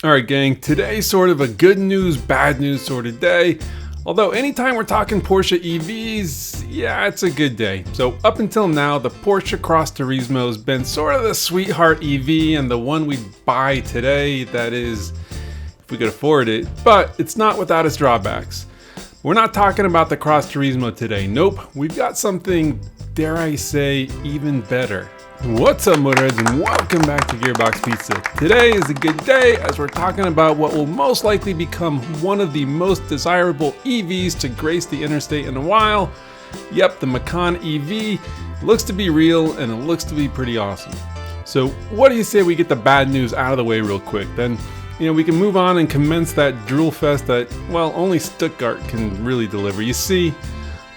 Alright gang, today's sort of a good news, bad news sort of day. Although anytime we're talking Porsche EVs, yeah, it's a good day. So up until now, the Porsche Cross Turismo has been sort of the sweetheart EV and the one we'd buy today, that is, if we could afford it, but it's not without its drawbacks. We're not talking about the Cross Turismo today, nope, we've got something, dare I say, even better. What's up motorheads and welcome back to Gearbox Pizza. Today is a good day as we're talking about what will most likely become one of the most desirable EVs to grace the interstate in a while. Yep, the Macan EV looks to be real and it looks to be pretty awesome. So what do you say we get the bad news out of the way real quick, then we can move on and commence that drool fest that, well, only Stuttgart can really deliver. You see,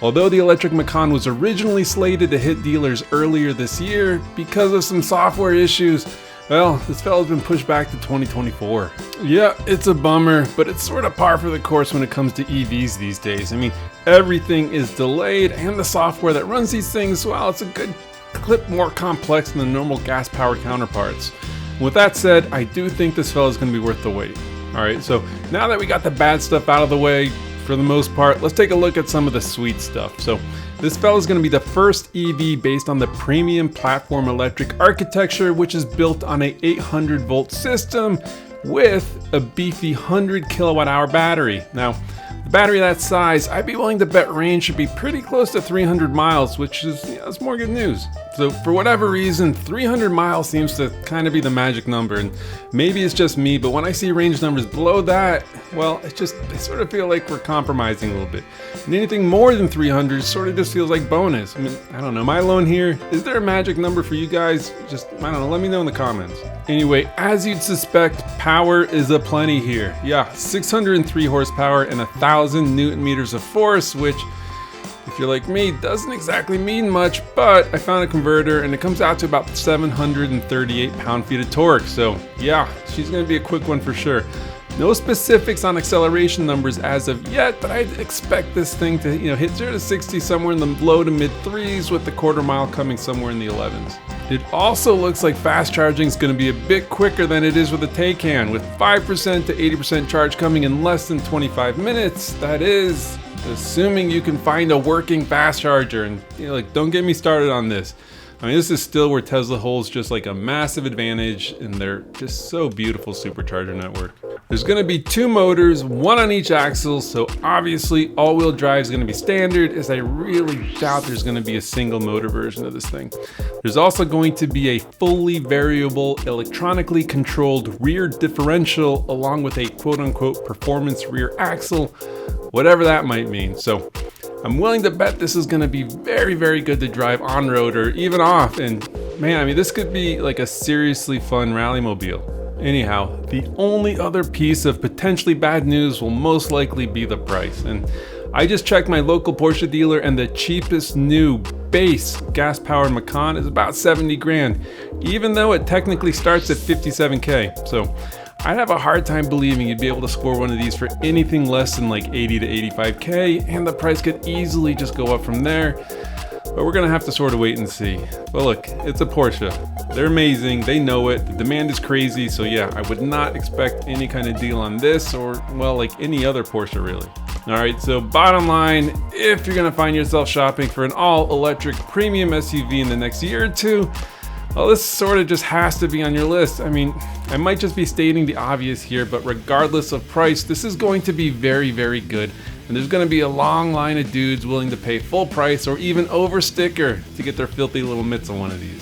although the electric Macan was originally slated to hit dealers earlier this year, because of some software issues, well, this fella's been pushed back to 2024. Yeah, it's a bummer, but it's sort of par for the course when it comes to EVs these days. I mean, everything is delayed, and the software that runs these things, well, it's a good clip more complex than the normal gas-powered counterparts. With that said, I do think this fella's going to be worth the wait. Alright, so now that we got the bad stuff out of the way, for the most part, let's take a look at some of the sweet stuff. So this fella is going to be the first EV based on the premium platform electric architecture, which is built on a 800 volt system with a beefy 100 kilowatt hour battery. Now, the battery that size, I'd be willing to bet range should be pretty close to 300 miles, which is, that's more good news. So for whatever reason, 300 miles seems to kind of be the magic number, and maybe it's just me, but when I see range numbers below that, well, I sort of feel like we're compromising a little bit. And anything more than 300 sort of just feels like bonus. I mean, I don't know, am I alone here? Is there a magic number for you guys? Just, I don't know, let me know in the comments. Anyway, as you'd suspect, power is aplenty here. Yeah, 603 horsepower and 1,000 newton meters of force, which, if you're like me, doesn't exactly mean much, but I found a converter and it comes out to about 738 pound-feet of torque. So yeah, she's gonna be a quick one for sure. No specifics on acceleration numbers as of yet, but I'd expect this thing to hit 0 to 60 somewhere in the low to mid 3s, with the quarter mile coming somewhere in the 11s. It also looks like fast charging is going to be a bit quicker than it is with the Taycan, with 5% to 80% charge coming in less than 25 minutes. That is, assuming you can find a working fast charger, and don't get me started on this. I mean, this is still where Tesla holds just like a massive advantage in their just so beautiful supercharger network. There's going to be 2 motors, 1 on each axle, so obviously all-wheel drive is going to be standard, as I really doubt there's going to be a single motor version of this thing. There's also going to be a fully variable, electronically controlled rear differential, along with a quote-unquote performance rear axle, whatever that might mean. So I'm willing to bet this is going to be very, very good to drive on-road or even off, and man, I mean, this could be like a seriously fun rally mobile. Anyhow, the only other piece of potentially bad news will most likely be the price, and I just checked my local Porsche dealer and the cheapest new base gas-powered Macan is about 70 grand, even though it technically starts at 57K. So I'd have a hard time believing you'd be able to score one of these for anything less than like 80 to 85K, and the price could easily just go up from there. But we're gonna have to sort of wait and see. But look, it's a Porsche. They're amazing, they know it, the demand is crazy, so yeah, I would not expect any kind of deal on this, or, well, like any other Porsche really. Alright, so bottom line, if you're gonna find yourself shopping for an all-electric premium SUV in the next year or two, well, this sort of just has to be on your list. I mean, I might just be stating the obvious here, but regardless of price, this is going to be very, very good. And there's going to be a long line of dudes willing to pay full price or even over sticker to get their filthy little mitts on one of these.